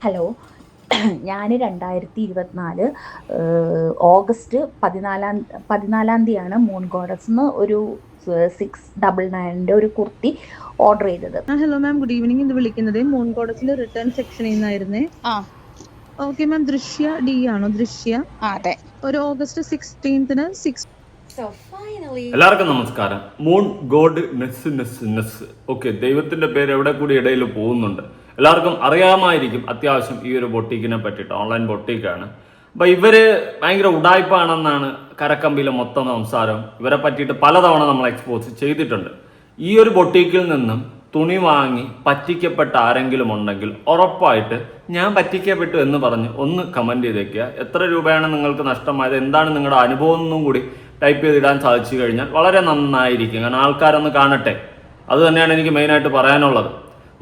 Hello. ഞാൻ 2024 August 14-ാം തീയതിയാണ് moon ഗോഡസ്ന്ന് ഒരു 699 ഒരു കുർത്തി ഓർഡർ ചെയ്തത്. Hello ma'am, good evening. ഇത് വിളിക്കുന്നത് മൂൺ ഗോഡസിന്റെ റിട്ടേൺ സെക്ഷനിൽ നിന്നായിരുന്നേ. ഓക്കെ മാം, ദൃശ്യ ഡി ആണോ? ദൃശ്യ, അതെ. ഒരു ഓഗസ്റ്റ് 16-ന് എല്ലാവർക്കും നമസ്കാരം. മൂൺ ഗോഡ് നെസ്. ഓക്കെ, ദൈവത്തിന്റെ പേര് എവിടെ കൂടി ഇടയിൽ പോകുന്നുണ്ട്. എല്ലാവർക്കും അറിയാമായിരിക്കും അത്യാവശ്യം ഈ ഒരു ബൊട്ടീക്കിനെ പറ്റിയിട്ട്. ഓൺലൈൻ ബൊട്ടീക്കാണ്. അപ്പം ഇവര് ഭയങ്കര ഉടായ്പാണെന്നാണ് കരക്കമ്പിയിലെ മൊത്തം സംസാരം. ഇവരെ പറ്റിയിട്ട് പലതവണ നമ്മൾ എക്സ്പോസ് ചെയ്തിട്ടുണ്ട്. ഈ ഒരു ബൊട്ടീക്കിൽ നിന്നും തുണി വാങ്ങി പറ്റിക്കപ്പെട്ട ആരെങ്കിലും ഉണ്ടെങ്കിൽ ഉറപ്പായിട്ട് ഞാൻ പറ്റിക്കപ്പെട്ടു എന്ന് പറഞ്ഞ് ഒന്ന് കമന്റ് ചെയ്തേക്കുക. എത്ര രൂപയാണ് നിങ്ങൾക്ക് നഷ്ടമായത്, എന്താണ് നിങ്ങളുടെ അനുഭവം എന്നും കൂടി ടൈപ്പ് ചെയ്തിടാൻ സാധിച്ചു കഴിഞ്ഞാൽ വളരെ നന്നായിരിക്കും. കാരണം ആൾക്കാരൊന്ന് കാണട്ടെ. അത് തന്നെയാണ് എനിക്ക് മെയിനായിട്ട് പറയാനുള്ളത്.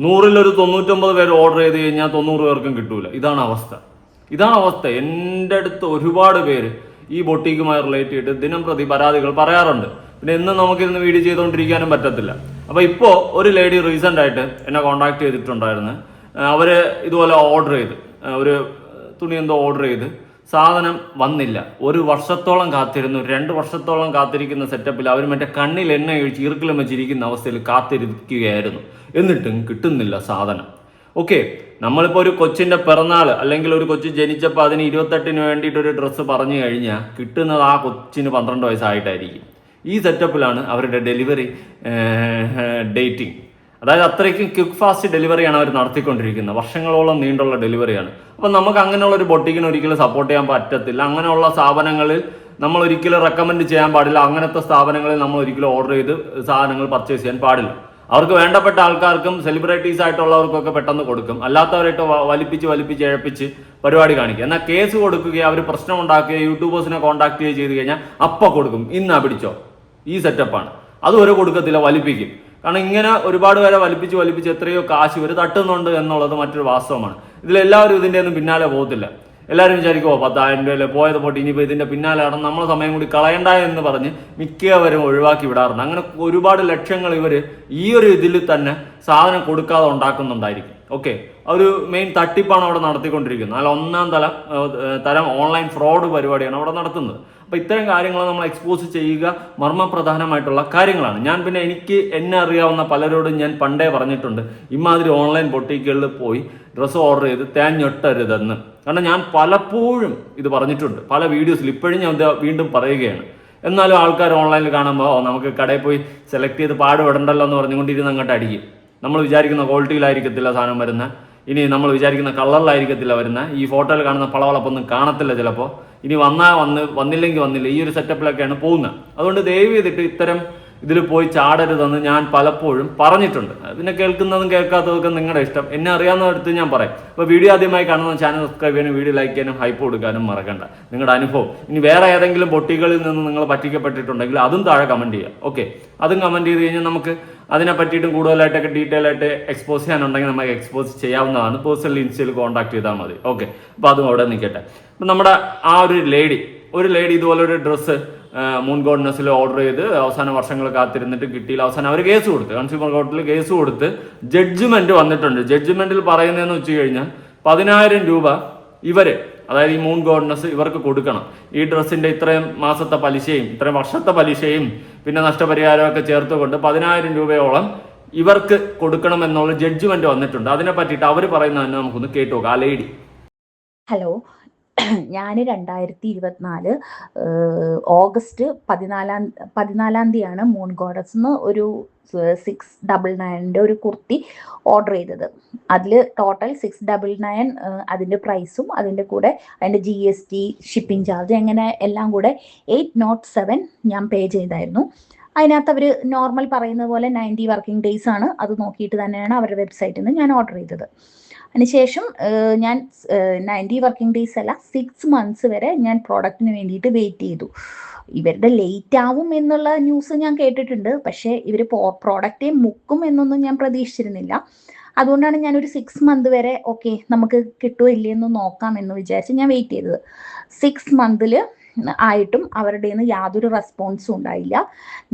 100-ൽ 99 പേര് ഓർഡർ ചെയ്ത് കഴിഞ്ഞാൽ 90 പേർക്കും കിട്ടൂല. ഇതാണ് അവസ്ഥ. എൻ്റെ അടുത്ത് ഒരുപാട് പേര് ഈ ബൊട്ടീക്കുമായി റിലേറ്റ് ചെയ്തിട്ട് ദിനം പ്രതി പരാതികൾ പറയാറുണ്ട്. പിന്നെ എന്നും നമുക്കിന്ന് വീഡിയോ ചെയ്തുകൊണ്ടിരിക്കാനും പറ്റത്തില്ല. അപ്പോൾ ഇപ്പോൾ ഒരു ലേഡി റീസെൻ്റ് ആയിട്ട് എന്നെ കോൺടാക്ട് ചെയ്തിട്ടുണ്ടായിരുന്നു. അവര് ഇതുപോലെ ഓർഡർ ചെയ്ത് ഒരു തുണി എന്തോ ഓർഡർ ചെയ്ത് സാധനം വന്നില്ല. 1 വർഷത്തോളം കാത്തിരുന്നു. 2 വർഷത്തോളം കാത്തിരിക്കുന്ന സെറ്റപ്പിൽ അവർ മറ്റേ കണ്ണിൽ എണ്ണ ഒഴിച്ച് ഈർക്കിലും വെച്ചിരിക്കുന്ന അവസ്ഥയിൽ കാത്തിരിക്കുകയായിരുന്നു. എന്നിട്ടും കിട്ടുന്നില്ല സാധനം. ഓക്കെ, നമ്മളിപ്പോൾ ഒരു കൊച്ചിൻ്റെ പിറന്നാൾ അല്ലെങ്കിൽ ഒരു കൊച്ചു ജനിച്ചപ്പോൾ അതിന് 28-ന് വേണ്ടിയിട്ട് ഒരു ഡ്രസ്സ് പറഞ്ഞു കഴിഞ്ഞാൽ കിട്ടുന്നത് ആ കൊച്ചിന് 12 വയസ്സായിട്ടായിരിക്കും. ഈ സെറ്റപ്പിലാണ് അവരുടെ ഡെലിവറി ഡേറ്റിംഗ്. അതായത് അത്രയ്ക്കും ക്വിക്ക് ഫാസ്റ്റ് ഡെലിവറിയാണ് അവർ നടത്തിക്കൊണ്ടിരിക്കുന്നത്. വർഷങ്ങളോളം നീണ്ടുള്ള ഡെലിവറിയാണ്. അപ്പം നമുക്ക് അങ്ങനെയുള്ള ഒരു ബൊട്ടിക്കിന് ഒരിക്കലും സപ്പോർട്ട് ചെയ്യാൻ പറ്റത്തില്ല. അങ്ങനെയുള്ള സ്ഥാപനങ്ങളിൽ നമ്മൾ ഒരിക്കലും റെക്കമെൻഡ് ചെയ്യാൻ പാടില്ല. അങ്ങനത്തെ സ്ഥാപനങ്ങളിൽ നമ്മൾ ഒരിക്കലും ഓർഡർ ചെയ്ത് സാധനങ്ങൾ പർച്ചേസ് ചെയ്യാൻ പാടില്ല. അവർക്ക് വേണ്ടപ്പെട്ട ആൾക്കാർക്കും സെലിബ്രിറ്റീസ് ആയിട്ടുള്ളവർക്കൊക്കെ പെട്ടെന്ന് കൊടുക്കും. അല്ലാത്തവരായിട്ട് വലിപ്പിച്ച് ഇഴപ്പിച്ച് പരിപാടി കാണിക്കുക. എന്നാൽ കേസ് കൊടുക്കുകയോ അവർ പ്രശ്നം ഉണ്ടാക്കുകയോ യൂട്യൂബേഴ്സിനെ കോൺടാക്ട് ചെയ്യുകയോ ചെയ്ത് കഴിഞ്ഞാൽ അപ്പം കൊടുക്കും. ഇന്നാ പിടിച്ചോ. ഈ സെറ്റപ്പാണ്. അതുവരെ കൊടുക്കത്തില്ല, വലിപ്പിക്കും. കാരണം ഇങ്ങനെ ഒരുപാട് പേരെ വലിപ്പിച്ച് എത്രയോ കാശ് ഇവർ തട്ടുന്നുണ്ട് എന്നുള്ളത് മറ്റൊരു വാസ്തവമാണ്. ഇതിലെല്ലാവരും ഇതിൻ്റെ ഒന്നും പിന്നാലെ പോകത്തില്ല. എല്ലാവരും വിചാരിക്കുമോ 10,000 രൂപയിൽ പോയത് പോട്ട് ഇനിയിപ്പോൾ ഇതിൻ്റെ പിന്നാലെ നടന്ന് നമ്മളെ സമയം കൂടി കളയണ്ട എന്ന് പറഞ്ഞ് മിക്കവരും ഒഴിവാക്കി വിടാറുണ്ട്. അങ്ങനെ ഒരുപാട് ലക്ഷങ്ങൾ ഇവർ ഈ ഒരു ഇതിൽ തന്നെ സാധനം കൊടുക്കാതെ ഉണ്ടാക്കുന്നുണ്ടായിരിക്കും. ഓക്കെ, ഒരു മെയിൻ തട്ടിപ്പാണ് അവിടെ നടത്തിക്കൊണ്ടിരിക്കുന്നത്. അല്ല, ഒന്നാം തരം ഓൺലൈൻ ഫ്രോഡ് പരിപാടിയാണ് അവിടെ നടത്തുന്നത്. അപ്പോൾ ഇത്തരം കാര്യങ്ങൾ നമ്മൾ എക്സ്പോസ് ചെയ്യുക മർമ്മപ്രധാനമായിട്ടുള്ള കാര്യങ്ങളാണ്. ഞാൻ പിന്നെ എന്നെ അറിയാവുന്ന പലരോടും ഞാൻ പണ്ടേ പറഞ്ഞിട്ടുണ്ട്, ഇമാതിരി ഓൺലൈൻ ബൊട്ടീക്കുകളിൽ പോയി ഡ്രസ്സ് ഓർഡർ ചെയ്ത് തേഞ്ഞൊട്ടരുതെന്ന്. കാരണം ഞാൻ പലപ്പോഴും ഇത് പറഞ്ഞിട്ടുണ്ട് പല വീഡിയോസിൽ. ഇപ്പോഴും ഞാൻ വീണ്ടും പറയുകയാണ്. എന്നാലും ആൾക്കാർ ഓൺലൈനിൽ കാണുമ്പോൾ നമുക്ക് കടയിൽ പോയി സെലക്ട് ചെയ്ത് പാടുപെടണ്ടല്ലോ എന്ന് പറഞ്ഞുകൊണ്ടിരുന്ന് അങ്ങോട്ട് അടിക്കും. നമ്മൾ വിചാരിക്കുന്ന ക്വാളിറ്റിയിലായിരിക്കത്തില്ല സാധനം വരുന്നത്. ഇനി നമ്മൾ വിചാരിക്കുന്ന കളറിലായിരിക്കത്തില്ല വരുന്നത്. ഈ ഫോട്ടോയിൽ കാണുന്ന പളവളപ്പൊന്നും കാണത്തില്ല ചിലപ്പോൾ. ഇനി വന്നില്ലെങ്കിൽ വന്നില്ല. ഈ ഒരു സെറ്റപ്പിലൊക്കെയാണ് പോകുന്നത്. അതുകൊണ്ട് ദയവ് ചെയ്തിട്ട് ഇത്തരം ഇതിൽ പോയി ചാടരുതെന്ന് ഞാൻ പലപ്പോഴും പറഞ്ഞിട്ടുണ്ട്. പിന്നെ കേൾക്കുന്നതും കേൾക്കാത്തതൊക്കെ നിങ്ങളുടെ ഇഷ്ടം. എന്നെ അറിയാവുന്നവരടുത്ത് ഞാൻ പറയും. അപ്പോൾ വീഡിയോ ആദ്യമായി കാണുന്ന ചാനൽ സബ്സ്ക്രൈബ് ചെയ്യാനും വീഡിയോ ലൈക്ക് ചെയ്യാനും ഹൈപ്പ് കൊടുക്കാനും മറക്കണ്ട. നിങ്ങളുടെ അനുഭവം ഇനി വേറെ ഏതെങ്കിലും ബൊട്ടികളിൽ നിന്ന് നിങ്ങൾ പറ്റിക്കപ്പെട്ടിട്ടുണ്ടെങ്കിൽ അതും താഴെ കമൻറ്റ് ചെയ്യുക. ഓക്കെ, അതും കമൻറ്റ് ചെയ്ത് കഴിഞ്ഞാൽ നമുക്ക് അതിനെ പറ്റിയിട്ടും കൂടുതലായിട്ടൊക്കെ ഡീറ്റെയിൽ ആയിട്ട് എക്സ്പോസ് ചെയ്യാനുണ്ടെങ്കിൽ നമുക്ക് എക്സ്പോസ് ചെയ്യാവുന്നതാണ്. പേഴ്സണൽ ഇൻസ്റ്റയിൽ കോൺടാക്ട് ചെയ്താൽ മതി. ഓക്കെ, അപ്പോൾ അതും അവിടെ നിൽക്കട്ടെ. അപ്പം നമ്മുടെ ആ ഒരു ലേഡി ഇതുപോലെ ഒരു ഡ്രസ്സ് മൂൺ ഗോഡ്നെസ്സിൽ ഓർഡർ ചെയ്ത് അവസാന വർഷങ്ങൾ കാത്തിരുന്നിട്ട് കിട്ടിയില്ല. അവസാനം അവർ കേസ് കൊടുത്ത്, കൺസ്യൂമർ കോർട്ടിൽ കേസ് കൊടുത്ത് ജഡ്ജ്മെന്റ് വന്നിട്ടുണ്ട്. ജഡ്ജ്മെന്റിൽ പറയുന്നതെന്ന് വെച്ച് കഴിഞ്ഞാൽ 10,000 രൂപ അതായത് ഈ മൂൺ ഗോഡ്നെസ് ഇവർക്ക് കൊടുക്കണം. ഈ ഡ്രസ്സിന്റെ ഇത്രയും മാസത്തെ പലിശയും ഇത്രയും വർഷത്തെ പലിശയും പിന്നെ നഷ്ടപരിഹാരമൊക്കെ ചേർത്തുകൊണ്ട് 10,000 രൂപയോളം ഇവർക്ക് കൊടുക്കണം എന്നുള്ള ജഡ്ജ്മെന്റ് വന്നിട്ടുണ്ട്. അതിനെ പറ്റിയിട്ട് അവർ പറയുന്നത് തന്നെ നമുക്കൊന്ന് കേട്ടു നോക്കാം. ആ ലേഡി. ഹലോ. ഞാൻ 2024 ഓഗസ്റ്റ് 14-ാം തീയതിയാണ് മൂൺ ഗോഡസ്ന്ന് ഒരു 699 ഒരു കുർത്തി ഓർഡർ ചെയ്തത്. അതിൽ ടോട്ടൽ 699 അതിൻ്റെ പ്രൈസും അതിൻ്റെ കൂടെ അതിൻ്റെ GST, ഷിപ്പിംഗ് ചാർജ്, അങ്ങനെ എല്ലാം കൂടെ 807 ഞാൻ പേ ചെയ്തായിരുന്നു. അതിനകത്ത് അവർ നോർമൽ പറയുന്ന പോലെ 90 വർക്കിംഗ് ഡേയ്സ് ആണ്. അത് നോക്കിയിട്ട് തന്നെയാണ് അവരുടെ വെബ്സൈറ്റിൽ നിന്ന് ഞാൻ ഓർഡർ ചെയ്തത്. അതിനുശേഷം ഞാൻ 90 വർക്കിംഗ് ഡേയ്സ് അല്ല, 6 മന്ത്സ് വരെ ഞാൻ പ്രോഡക്റ്റിന് വേണ്ടിയിട്ട് വെയിറ്റ് ചെയ്തു. ഇവരുടെ ലേറ്റ് ആവും എന്നുള്ള ന്യൂസ് ഞാൻ കേട്ടിട്ടുണ്ട്. പക്ഷേ ഇവർ പ്രോഡക്റ്റേ മുക്കും എന്നൊന്നും ഞാൻ പ്രതീക്ഷിച്ചിരുന്നില്ല. അതുകൊണ്ടാണ് ഞാനൊരു 6 മന്ത് വരെ ഓക്കെ നമുക്ക് കിട്ടുമോ ഇല്ലയെന്ന് നോക്കാം എന്ന് വിചാരിച്ച് ഞാൻ വെയിറ്റ് ചെയ്തത്. 6 മന്തിൽ ആയിട്ടും അവരുടെ നിന്ന് യാതൊരു റെസ്പോൺസും ഉണ്ടായില്ല.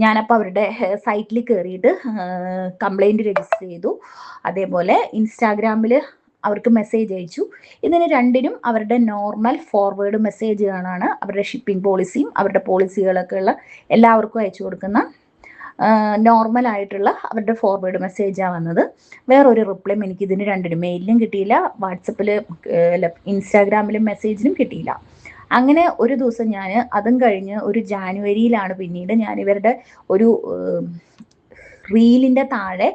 ഞാനപ്പോൾ അവരുടെ സൈറ്റിൽ കയറിയിട്ട് കംപ്ലൈൻറ്റ് രജിസ്റ്റർ ചെയ്തു. അതേപോലെ ഇൻസ്റ്റാഗ്രാമിൽ അവർക്ക് മെസ്സേജ് അയച്ചു. ഇതിന് രണ്ടിനും അവരുടെ നോർമൽ ഫോർവേഡ് മെസ്സേജുകളാണ്, അവരുടെ ഷിപ്പിംഗ് പോളിസിയും അവരുടെ പോളിസികളൊക്കെ ഉള്ള എല്ലാവർക്കും അയച്ചു കൊടുക്കുന്ന നോർമൽ ആയിട്ടുള്ള അവരുടെ ഫോർവേഡ് മെസ്സേജാണ് വന്നത്. വേറൊരു റിപ്ലൈയും എനിക്ക് ഇതിന് രണ്ടിനും, മെയിലിലും കിട്ടിയില്ല, വാട്സപ്പിൽ ഇൻസ്റ്റാഗ്രാമിലും മെസ്സേജിനും കിട്ടിയില്ല. അങ്ങനെ ഒരു ദിവസം ഞാൻ അതും കഴിഞ്ഞ് ഒരു ജാനുവരിയിലാണ് പിന്നീട് ഞാൻ ഇവരുടെ ഒരു റീലിൻ്റെ താഴെ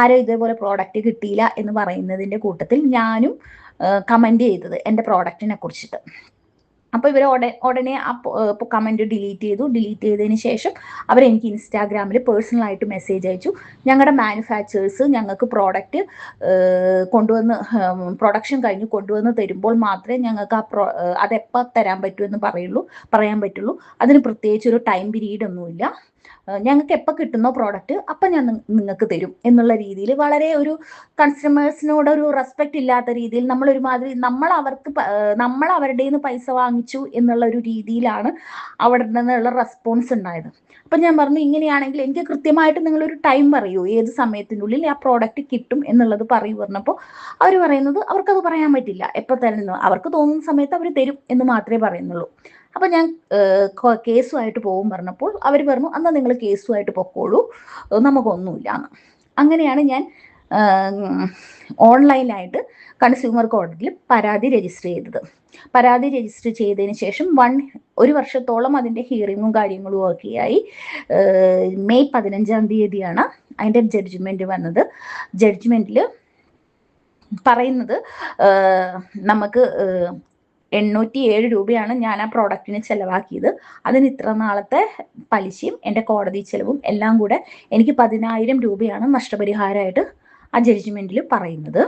ആരോ ഇതേപോലെ പ്രോഡക്റ്റ് കിട്ടിയില്ല എന്ന് പറയുന്നതിൻ്റെ കൂട്ടത്തിൽ ഞാനും കമൻറ്റ് ചെയ്തത് എൻ്റെ പ്രോഡക്റ്റിനെ കുറിച്ചിട്ട്. അപ്പോൾ ഇവർ ഉടനെ ആ കമൻറ്റ് ഡിലീറ്റ് ചെയ്തു. ഡിലീറ്റ് ചെയ്തതിന് ശേഷം അവരെനിക്ക് ഇൻസ്റ്റാഗ്രാമിൽ പേഴ്സണലായിട്ട് മെസ്സേജ് അയച്ചു. ഞങ്ങളുടെ മാനുഫാക്ചേഴ്സ് ഞങ്ങൾക്ക് പ്രോഡക്റ്റ് കൊണ്ടുവന്ന് പ്രൊഡക്ഷൻ കഴിഞ്ഞ് കൊണ്ടുവന്ന് തരുമ്പോൾ മാത്രമേ ഞങ്ങൾക്ക് അതെപ്പോൾ തരാൻ പറ്റുമെന്ന് പറയാൻ പറ്റുള്ളൂ. അതിന് പ്രത്യേകിച്ച് ഒരു ടൈം പീരീഡ് ഒന്നുമില്ല. ഞങ്ങൾക്ക് എപ്പോൾ കിട്ടുന്നോ പ്രോഡക്റ്റ് അപ്പം ഞാൻ നിങ്ങൾക്ക് തരും എന്നുള്ള രീതിയിൽ വളരെ ഒരു കൺസ്യൂമേഴ്സിനോട് ഒരു റെസ്പെക്റ്റ് ഇല്ലാത്ത രീതിയിൽ നമ്മൾ അവരുടെ നിന്ന് പൈസ വാങ്ങിച്ചു എന്നുള്ള ഒരു രീതിയിലാണ് അവിടെ നിന്നുള്ള റെസ്പോൺസ് ഉണ്ടായത്. അപ്പം ഞാൻ പറഞ്ഞു, ഇങ്ങനെയാണെങ്കിൽ എനിക്ക് കൃത്യമായിട്ട് നിങ്ങളൊരു ടൈം പറയൂ, ഏത് സമയത്തിനുള്ളിൽ ആ പ്രോഡക്റ്റ് കിട്ടും എന്നുള്ളത് പറയൂ പറഞ്ഞപ്പോൾ അവർ പറയുന്നത് അവർക്കത് പറയാൻ പറ്റില്ല, എപ്പോൾ തരുന്നു അവർക്ക് തോന്നുന്ന സമയത്ത് അവർ തരും എന്ന് മാത്രമേ പറയുന്നുള്ളൂ. അപ്പം ഞാൻ കേസുമായിട്ട് പോകും പറഞ്ഞപ്പോൾ അവർ പറഞ്ഞു, എന്നാൽ നിങ്ങൾ കേസുമായിട്ട് പൊക്കോളൂ, നമുക്കൊന്നുമില്ല എന്ന്. അങ്ങനെയാണ് ഞാൻ ഓൺലൈനായിട്ട് കൺസ്യൂമർ കോടതിയിൽ പരാതി രജിസ്റ്റർ ചെയ്തത്. പരാതി രജിസ്റ്റർ ചെയ്തതിന് ശേഷം ഒരു വർഷത്തോളം അതിൻ്റെ ഹിയറിങ്ങും കാര്യങ്ങളും ഒക്കെയായി. മെയ് 15-ാം തീയതിയാണ് അതിൻ്റെ ജഡ്ജ്മെൻറ്റ് വന്നത്. ജഡ്ജ്മെൻറ്റിൽ പറയുന്നത് നമുക്ക് 807 രൂപയാണ് ഞാൻ ആ പ്രോഡക്റ്റിന് ചിലവാക്കിയത്. അതിന് ഇത്ര നാളത്തെ പലിശയും എൻ്റെ കോടതി ചിലവും എല്ലാം കൂടെ എനിക്ക് 10,000 രൂപയാണ് നഷ്ടപരിഹാരമായിട്ട് ആ ജഡ്ജ്മെൻറ്റിൽ പറയുന്നത്.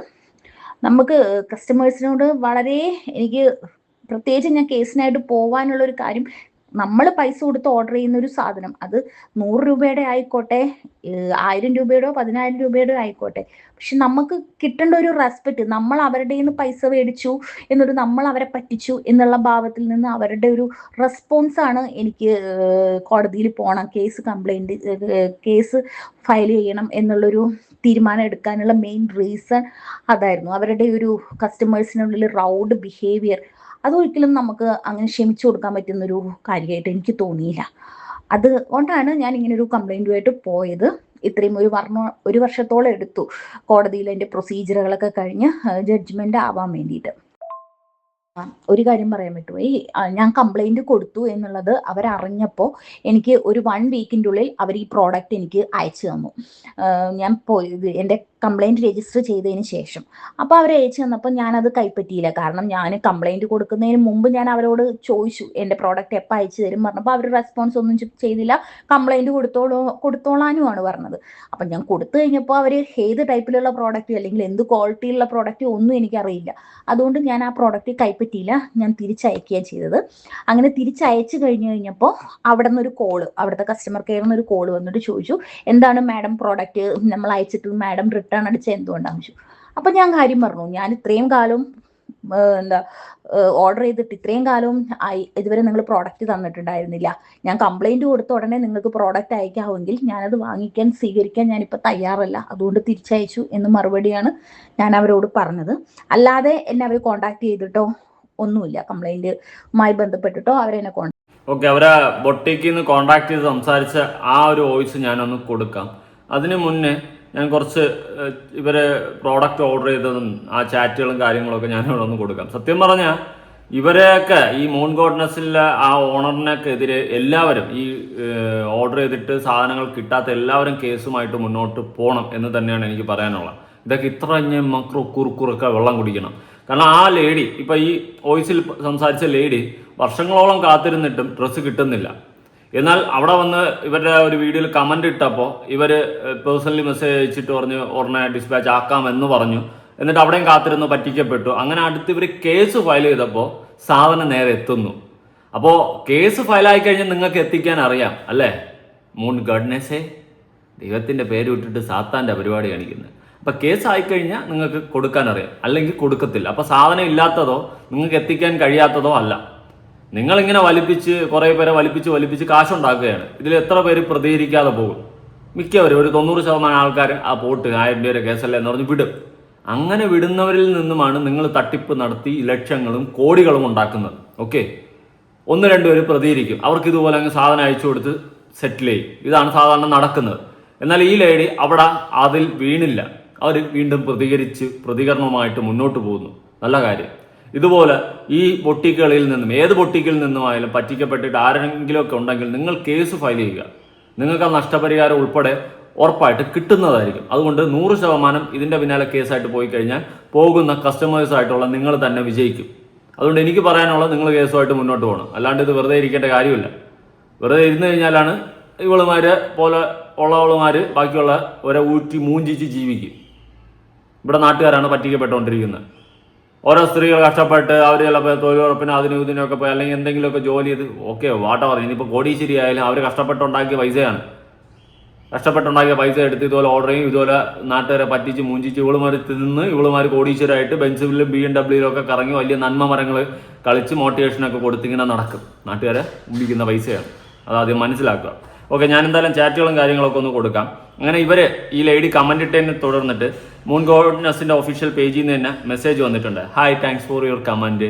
നമുക്ക് കസ്റ്റമേഴ്സിനോട് വളരെ എനിക്ക് പ്രത്യേകിച്ച് ഞാൻ കേസിനായിട്ട് പോകാനുള്ളൊരു കാര്യം, നമ്മൾ പൈസ കൊടുത്ത് ഓർഡർ ചെയ്യുന്ന ഒരു സാധനം അത് 100 രൂപയുടെ ആയിക്കോട്ടെ, 1000 രൂപയുടെയോ 10,000 രൂപയുടെയോ ആയിക്കോട്ടെ, പക്ഷെ നമുക്ക് കിട്ടേണ്ട ഒരു റെസ്പെക്റ്റ്, നമ്മൾ അവരുടെ നിന്ന് പൈസ മേടിച്ചു എന്നിട്ട് നമ്മൾ അവരെ പറ്റിച്ചു എന്നുള്ള ഭാവത്തിൽ നിന്ന് അവരുടെ ഒരു റെസ്പോൺസാണ് എനിക്ക് കോടതിയിൽ പോകണം, കേസ് ഫയൽ ചെയ്യണം എന്നുള്ളൊരു തീരുമാനം എടുക്കാനുള്ള മെയിൻ റീസൺ അതായിരുന്നു. അവരുടെ ഒരു കസ്റ്റമേഴ്സിനുള്ളിൽ റൗഡ് ബിഹേവിയർ അതൊരിക്കലും നമുക്ക് അങ്ങനെ ക്ഷമിച്ചു കൊടുക്കാൻ പറ്റുന്നൊരു കാര്യമായിട്ട് എനിക്ക് തോന്നിയില്ല. അതുകൊണ്ടാണ് ഞാൻ ഇങ്ങനെ ഒരു കംപ്ലൈൻറ്റുമായിട്ട് പോയത്. ഇത്രയും ഒരു വർഷത്തോളം എടുത്തു കോടതിയിൽ അതിൻ്റെ പ്രൊസീജിയറുകളൊക്കെ കഴിഞ്ഞ് ജഡ്ജ്മെൻ്റ് ആവാൻ വേണ്ടിയിട്ട്. ഒരു കാര്യം പറയാൻ പറ്റുമോ, ഞാൻ കംപ്ലൈൻറ്റ് കൊടുത്തു എന്നുള്ളത് അവരറിഞ്ഞപ്പോൾ എനിക്ക് ഒരു 1 വീക്കിൻ്റെ ഉള്ളിൽ അവർ ഈ പ്രോഡക്റ്റ് എനിക്ക് അയച്ചു തന്നു. ഞാൻ എൻ്റെ കംപ്ലൈൻറ്റ് രജിസ്റ്റർ ചെയ്തതിന് ശേഷം അപ്പോൾ അവർ അയച്ചു തന്നപ്പോൾ ഞാനത് കൈപ്പറ്റിയില്ല. കാരണം ഞാൻ കംപ്ലൈൻറ്റ് കൊടുക്കുന്നതിന് മുമ്പ് ഞാൻ അവരോട് ചോദിച്ചു എൻ്റെ പ്രോഡക്റ്റ് എപ്പോൾ അയച്ചു തരും പറഞ്ഞപ്പോൾ അവർ റെസ്പോൺസ് ഒന്നും ചെയ്തില്ല. കംപ്ലൈൻറ്റ് കൊടുത്തോളാനുമാണ് പറഞ്ഞത്. അപ്പം ഞാൻ കൊടുത്തു കഴിഞ്ഞപ്പോൾ അവർ ഏത് ടൈപ്പിലുള്ള പ്രോഡക്റ്റ് അല്ലെങ്കിൽ എന്ത് ക്വാളിറ്റിയിലുള്ള പ്രോഡക്റ്റ് ഒന്നും എനിക്കറിയില്ല. അതുകൊണ്ട് ഞാൻ ആ പ്രോഡക്റ്റ് കൈപ്പറ്റിയില്ല, ഞാൻ തിരിച്ചയക്കുകയാണ് ചെയ്തത്. അങ്ങനെ തിരിച്ചയച്ചു കഴിഞ്ഞപ്പോൾ അവിടെ നിന്നൊരു അവിടുത്തെ കസ്റ്റമർ കെയറിൽ നിന്നൊരു കോള് വന്നിട്ട് ചോദിച്ചു, എന്താണ് മാഡം പ്രോഡക്റ്റ് നമ്മൾ അയച്ചിട്ട് മാഡം റിട്ടേൺ അടിച്ച എന്തുകൊണ്ടാണെന്ന് ചോദിച്ചു. അപ്പം ഞാൻ കാര്യം പറഞ്ഞു, ഞാൻ ഇത്രയും കാലം ഓർഡർ ചെയ്തിട്ട് ഇത്രയും കാലവും ഇതുവരെ നിങ്ങൾ പ്രോഡക്റ്റ് തന്നിട്ടുണ്ടായിരുന്നില്ല. ഞാൻ കംപ്ലൈൻറ്റ് കൊടുത്ത ഉടനെ നിങ്ങൾക്ക് പ്രോഡക്റ്റ് അയക്കാമെങ്കിൽ ഞാനത് സ്വീകരിക്കാൻ ഞാനിപ്പോൾ തയ്യാറല്ല, അതുകൊണ്ട് തിരിച്ചയച്ചു എന്ന് മറുപടിയാണ് ഞാൻ അവരോട് പറഞ്ഞത്. അല്ലാതെ എന്നെ അവർ കോൺടാക്ട് ചെയ്തിട്ടോ ഒന്നുമില്ല, കംപ്ലൈൻറ്റുമായി ബന്ധപ്പെട്ടിട്ടോ അവരെന്നെ ഓക്കെ, അവരെ ബൊട്ടീക്കിൽ നിന്ന് കോൺടാക്ട് ചെയ്ത് സംസാരിച്ച ആ ഒരു വോയിസ് ഞാനൊന്ന് കൊടുക്കാം. അതിന് മുന്നേ ഞാൻ കുറച്ച് ഇവരെ പ്രോഡക്റ്റ് ഓർഡർ ചെയ്തതും ആ ചാറ്റുകളും കാര്യങ്ങളൊക്കെ ഞാനിവിടെ ഒന്ന് കൊടുക്കാം. സത്യം പറഞ്ഞാൽ ഇവരെയൊക്കെ ഈ മൂൺ ഗോഡ്നെസ്സിലെ ആ ഓണറിനൊക്കെതിരെ എല്ലാവരും ഈ ഓർഡർ ചെയ്തിട്ട് സാധനങ്ങൾ കിട്ടാത്ത എല്ലാവരും കേസുമായിട്ട് മുന്നോട്ട് പോകണം എന്ന് തന്നെയാണ് എനിക്ക് പറയാനുള്ളത്. ഇതൊക്കെ ഇത്ര കുറുക്കുറൊക്കെ വെള്ളം കുടിക്കണം. കാരണം ആ ലേഡി, ഇപ്പം ഈ വോയിസിൽ സംസാരിച്ച ലേഡി വർഷങ്ങളോളം കാത്തിരുന്നിട്ടും ഡ്രസ്സ് കിട്ടുന്നില്ല. എന്നാൽ അവിടെ വന്ന് ഇവരുടെ ഒരു വീഡിയോയിൽ കമൻ്റ് ഇട്ടപ്പോൾ ഇവർ പേഴ്സണലി മെസ്സേജ് അയച്ചിട്ട് പറഞ്ഞ് ഉടനെ ഡിസ്പാച്ച് ആക്കാമെന്ന് പറഞ്ഞു. എന്നിട്ട് അവിടെയും കാത്തിരുന്ന് പറ്റിക്കപ്പെട്ടു. അങ്ങനെ അടുത്ത് ഇവർ കേസ് ഫയൽ ചെയ്തപ്പോൾ സാധനം നേരെ എത്തുന്നു. അപ്പോൾ കേസ് ഫയലായി കഴിഞ്ഞാൽ നിങ്ങൾക്ക് എത്തിക്കാൻ അറിയാം അല്ലേ? മൂൺ ഗഡ്നെസ്സേ, ദൈവത്തിൻ്റെ പേര് വിട്ടിട്ട് സാത്താൻ്റെ പരിപാടി കാണിക്കുന്നത്. അപ്പോൾ കേസ് ആയിക്കഴിഞ്ഞാൽ നിങ്ങൾക്ക് കൊടുക്കാൻ അറിയാം, അല്ലെങ്കിൽ കൊടുക്കത്തില്ല. അപ്പോൾ സാധനം ഇല്ലാത്തതോ നിങ്ങൾക്ക് എത്തിക്കാൻ കഴിയാത്തതോ അല്ല. നിങ്ങളിങ്ങനെ കുറേ പേരെ വലിപ്പിച്ച് കാശുണ്ടാക്കുകയാണ്. ഇതിൽ എത്ര പേര് പ്രതികരിക്കാതെ പോകും? മിക്കവരും ഒരു 90% ആൾക്കാർ ആ പോട്ട് 1000 രൂപയുടെ കേസല്ലേ എന്ന് പറഞ്ഞ് വിടും. അങ്ങനെ വിടുന്നവരിൽ നിന്നുമാണ് നിങ്ങൾ തട്ടിപ്പ് നടത്തി ലക്ഷങ്ങളും കോടികളും ഉണ്ടാക്കുന്നത്. ഓക്കെ, 1-2 പേര് പ്രതികരിക്കും, അവർക്ക് ഇതുപോലെ അങ്ങ് സാധനം അയച്ചു കൊടുത്ത് സെറ്റിൽ ചെയ്യും. ഇതാണ് സാധാരണ നടക്കുന്നത്. എന്നാൽ ഈ ലേഡി അവിടെ അതിൽ വീണില്ല. അവർ വീണ്ടും പ്രതികരണവുമായിട്ട് മുന്നോട്ട് പോകുന്നു. നല്ല കാര്യം. ഇതുപോലെ ഈ ബൊട്ടിക്കുകളിൽ നിന്നും ഏത് ബൊട്ടിക്കിൽ നിന്നുമായാലും പറ്റിക്കപ്പെട്ടിട്ട് ആരെങ്കിലുമൊക്കെ ഉണ്ടെങ്കിൽ നിങ്ങൾ കേസ് ഫയൽ ചെയ്യുക. നിങ്ങൾക്ക് ആ നഷ്ടപരിഹാരം ഉൾപ്പെടെ ഉറപ്പായിട്ട് കിട്ടുന്നതായിരിക്കും. അതുകൊണ്ട് 100% ഇതിൻ്റെ പിന്നാലെ കേസായിട്ട് പോയി കഴിഞ്ഞാൽ പോകുന്ന കസ്റ്റമേഴ്സായിട്ടുള്ള നിങ്ങൾ തന്നെ വിജയിക്കും. അതുകൊണ്ട് എനിക്ക് പറയാനുള്ളത്, നിങ്ങൾ കേസുമായിട്ട് മുന്നോട്ട് പോകണം. അല്ലാണ്ട് ഇത് വെറുതെ ഇരിക്കേണ്ട കാര്യമില്ല. വെറുതെ ഇരുന്ന് കഴിഞ്ഞാലാണ് ഇവളുമാരെ പോലെ ഉള്ളവളുമാർ ബാക്കിയുള്ള ഒരെ ഊറ്റി മൂഞ്ചിച്ച് ജീവിക്കും. ഇവിടെ നാട്ടുകാരാണ് പറ്റിക്കപ്പെട്ടുകൊണ്ടിരിക്കുന്നത്. ഓരോ സ്ത്രീകൾ കഷ്ടപ്പെട്ട് അവർ ചിലപ്പോൾ തൊഴിലുറപ്പിന് അതിനും ഇതിനൊക്കെ പോയി അല്ലെങ്കിൽ എന്തെങ്കിലുമൊക്കെ ജോലി ചെയ്ത് ഓക്കെ വാട്ട പറഞ്ഞു. ഇനിയിപ്പോൾ കോടീശ്ശേരി ആയാലും അവർ കഷ്ടപ്പെട്ടുണ്ടാക്കിയ പൈസയാണ്. കഷ്ടപ്പെട്ടുണ്ടാക്കിയ പൈസ എടുത്ത് ഇതുപോലെ ഓർഡർ ചെയ്യും, ഇതുപോലെ നാട്ടുകാരെ പറ്റിച്ച് മൂഞ്ചിച്ച് ഇവളുമാർ തിന്ന് ഇവളുമാർ കോടീശ്വരായിട്ട് ബെൻസിലും BMW ഒക്കെ കറങ്ങി വലിയ നന്മ മരങ്ങൾ കളിച്ച് മോട്ടിവേഷനൊക്കെ കൊടുത്തിങ്ങനെ നടക്കും. നാട്ടുകാരെ ഉള്ളിക്കുന്ന പൈസയാണ്. അതാദ്യം മനസ്സിലാക്കുക. ഓക്കെ, ഞാൻ എന്തായാലും ചാറ്റുകളും കാര്യങ്ങളൊക്കെ ഒന്ന് കൊടുക്കാം. അങ്ങനെ ഈ ലേഡി കമന്റ് ഇട്ടതിനെ തുടർന്നിട്ട് മൂൺ ഗോഡ്നെസ്സിന്റെ ഒഫീഷ്യൽ പേജിൽ നിന്ന് തന്നെ മെസ്സേജ് വന്നിട്ടുണ്ട്. Hi, thanks for your comment.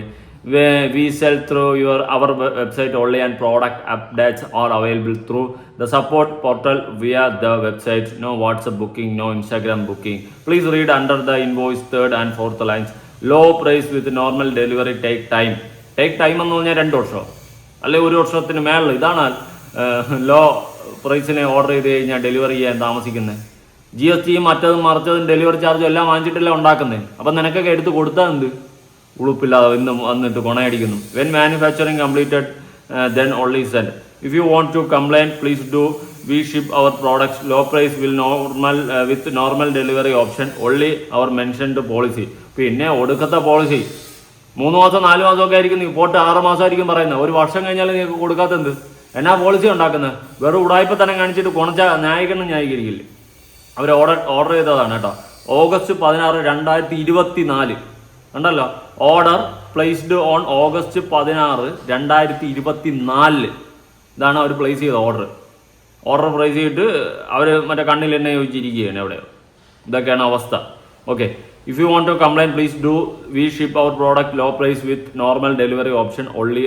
We sell through our website only and product updates are available through the support portal via the website. No WhatsApp booking, no Instagram booking. Please read under the invoice 3rd and 4th lines. Low price with normal delivery. Take time. Take time എന്ന് പറഞ്ഞാൽ 2 വർഷം അല്ലെങ്കിൽ 1 വർഷത്തിന് മേളിൽ. ഇതാണ് law പ്രൈസിനെ order ചെയ്ത് കഴിഞ്ഞാൽ delivery ചെയ്യാൻ താമസിക്കുന്നത്. GSTയും മറ്റതും മറിച്ചതും ഡെലിവറി ചാർജും എല്ലാം വാങ്ങിച്ചിട്ടല്ല ഉണ്ടാക്കുന്നത്. അപ്പം നിനക്കൊക്കെ എടുത്ത് കൊടുത്താൽ എന്ത് ഉളുപ്പില്ലാതെ ഇന്ന് വന്നിട്ട് കൊണയടിക്കുന്നു. When manufacturing completed then only send. If you want to complain, please do. We ship our products low price with normal delivery option only our mentioned policy. പിന്നെ ഒടുക്കത്തെ പോളിസി 3 മാസം 4 മാസമൊക്കെ ആയിരിക്കും. നീ പോട്ട് 6 മാസമായിരിക്കും പറയുന്നത്. 1 വർഷം കഴിഞ്ഞാൽ നിങ്ങൾക്ക് കൊടുക്കാത്തത് എന്നാ പോളിസി ഉണ്ടാക്കുന്നത്? വെറും ഉടായ്പ തന്നെ കാണിച്ചിട്ട് കൊണച്ച ന്യായീകരിക്കില്ലേ? അവർ ഓർഡർ ചെയ്തതാണ് കേട്ടോ. August 16, 2024 ഉണ്ടല്ലോ. Order placed on August 16, 2024. ഇതാണ് അവർ പ്ലേസ് ചെയ്ത ഓർഡർ പ്ലേസ് ചെയ്തിട്ട് അവർ മറ്റേ കണ്ണിൽ എന്നെ ചോദിച്ചിരിക്കുകയാണ് എവിടെയോ. ഇതൊക്കെയാണ് അവസ്ഥ. Okay, if you want to complain please do. We ship our product low price with normal delivery option only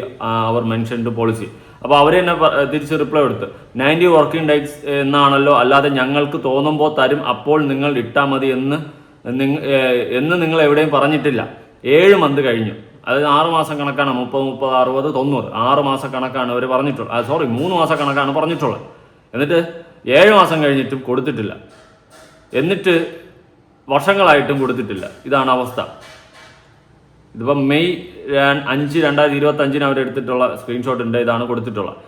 our mentioned policy. അപ്പോൾ അവർ തന്നെ തിരിച്ച് റിപ്ലൈ കൊടുത്ത് 90 വർക്കിംഗ് ഡേയ്സ് എന്നാണല്ലോ, അല്ലാതെ ഞങ്ങൾക്ക് തോന്നുമ്പോൾ തരും, അപ്പോൾ നിങ്ങൾ ഇട്ടാൽ മതി എന്ന് നിങ്ങൾ എവിടെയും പറഞ്ഞിട്ടില്ല. 7 മന്ത് കഴിഞ്ഞു. അതായത് 6 മാസം കണക്കാണ്. 30, 60, 90 6 മാസം കണക്കാണ് അവർ പറഞ്ഞിട്ടുള്ളത്. 3 മാസം കണക്കാണ് പറഞ്ഞിട്ടുള്ളത്. എന്നിട്ട് 7 മാസം കഴിഞ്ഞിട്ടും കൊടുത്തിട്ടില്ല. എന്നിട്ട് വർഷങ്ങളായിട്ടും കൊടുത്തിട്ടില്ല. ഇതാണ് അവസ്ഥ. ഇതിപ്പം മെയ് 5, 2025 അവരെടുത്തിട്ടുള്ള സ്ക്രീൻഷോട്ട് ഉണ്ട്. ഇതാണ് കൊടുത്തിട്ടുള്ളത്.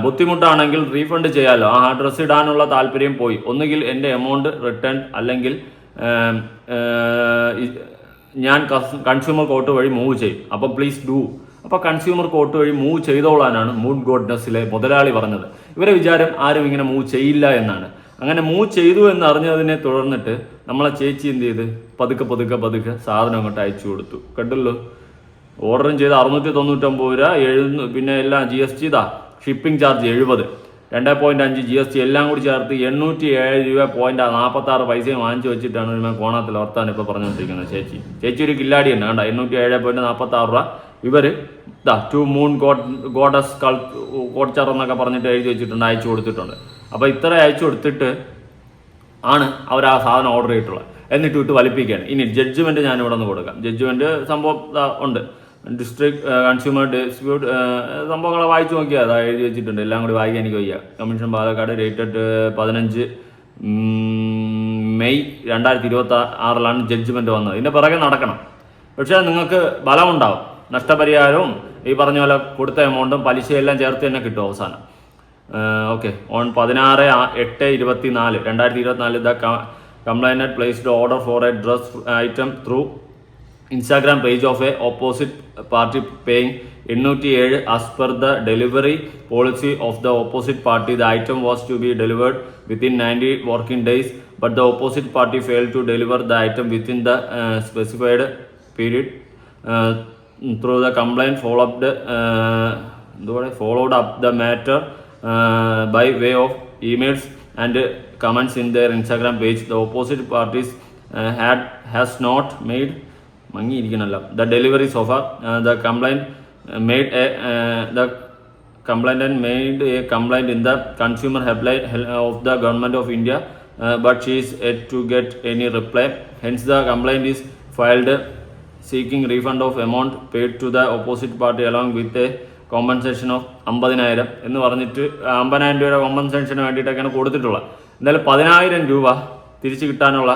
ബുദ്ധിമുട്ടാണെങ്കിൽ റീഫണ്ട് ചെയ്യാമല്ലോ. ആ അഡ്രസ്സ് ഇടാനുള്ള താല്പര്യം പോയി. ഒന്നുകിൽ എൻ്റെ എമൗണ്ട് റിട്ടേൺ, അല്ലെങ്കിൽ ഞാൻ കൺസ്യൂമർ കോർട്ട് വഴി മൂവ് ചെയ്യും. അപ്പം പ്ലീസ് ഡു. അപ്പോൾ കൺസ്യൂമർ കോർട്ട് വഴി മൂവ് ചെയ്തോളാനാണ് മൂൺ ഗോഡ്നെസ്സിലെ മുതലാളി പറഞ്ഞത്. ഇവരെ വിചാരം ആരും ഇങ്ങനെ മൂവ് ചെയ്യില്ല എന്നാണ്. അങ്ങനെ മൂവ് ചെയ്തു എന്ന് അറിഞ്ഞതിനെ തുടർന്നിട്ട് നമ്മളെ ചേച്ചി എന്ത് ചെയ്ത് പതുക്കെ സാധനം അങ്ങോട്ട് അയച്ചു കൊടുത്തു. കണ്ടല്ലോ, ഓർഡറും ചെയ്ത് 699 രൂപ, പിന്നെ എല്ലാം GST ഷിപ്പിംഗ് ചാർജ് 70, 2.5 GST എല്ലാം കൂടി ചേർത്ത് 807 രൂപ 46 പൈസയും വാങ്ങിച്ചു വെച്ചിട്ടാണ് ഒരു കോണത്തിൽ ഓർത്താൻ ഇപ്പോൾ പറഞ്ഞുകൊണ്ടിരിക്കുന്നത്. ചേച്ചി ഒരു കില്ലാടി തന്നെ കണ്ട. 807.46 രൂപ ഇവർ ടു മൂൺ ഗോഡസ് കോഡ്ചർ എന്നൊക്കെ പറഞ്ഞിട്ട് എഴുതി വെച്ചിട്ടുണ്ട്, അയച്ചു കൊടുത്തിട്ടുണ്ട്. അപ്പോൾ ഇത്ര അയച്ചു കൊടുത്തിട്ട് ആണ് അവർ ആ സാധനം ഓർഡർ ചെയ്തിട്ടുള്ളത്. എന്നിട്ട് ഇട്ട് വലിപ്പിക്കുകയാണ്. ഇനി ജഡ്ജ്മെൻറ്റ് ഞാനിവിടെ നിന്ന് കൊടുക്കാം. ജഡ്ജ്മെൻറ്റ് സംഭവം ഉണ്ട്. ഡിസ്ട്രിക്ട് കൺസ്യൂമർ ഡിസ്പ്യൂട്ട് സംഭവങ്ങളെ വായിച്ചു നോക്കിയാൽ അതാ എഴുതി വെച്ചിട്ടുണ്ട്. എല്ലാം കൂടി വായിക്കാൻ എനിക്ക് വയ്യ. Commission Palakkad dated 15 May 2026 judgement വന്നത്. ഇതിൻ്റെ പിറകെ നടക്കണം. പക്ഷേ നിങ്ങൾക്ക് ബലമുണ്ടാവും. നഷ്ടപരിഹാരവും ഈ പറഞ്ഞ പോലെ കൊടുത്ത എമൗണ്ടും പലിശയെല്ലാം ചേർത്ത് തന്നെ കിട്ടും അവസാനം. Okay, on 16/8/24 2024 the complainant placed order for A dress item through Instagram page of a opposite party paying 807 as per the delivery policy of the opposite party. The item was to be delivered within 90 working days, but the opposite party failed to deliver the item within the specified period. Through the complaint followed up the matter by way of emails and comments in their Instagram page. The opposite parties has not made the delivery so far. The complainant made a complaint in the consumer helpline of the government of India, but she is yet to get any reply. Hence the complaint is filed seeking refund of amount paid to the opposite party along with a compensation of 50,000 എന്ന് പറഞ്ഞിട്ട് 50,000 രൂപയുടെ കോമ്പൻസേഷന് വേണ്ടിയിട്ടൊക്കെയാണ് കൊടുത്തിട്ടുള്ളത്. എന്തായാലും 10,000 രൂപ തിരിച്ചു കിട്ടാനുള്ള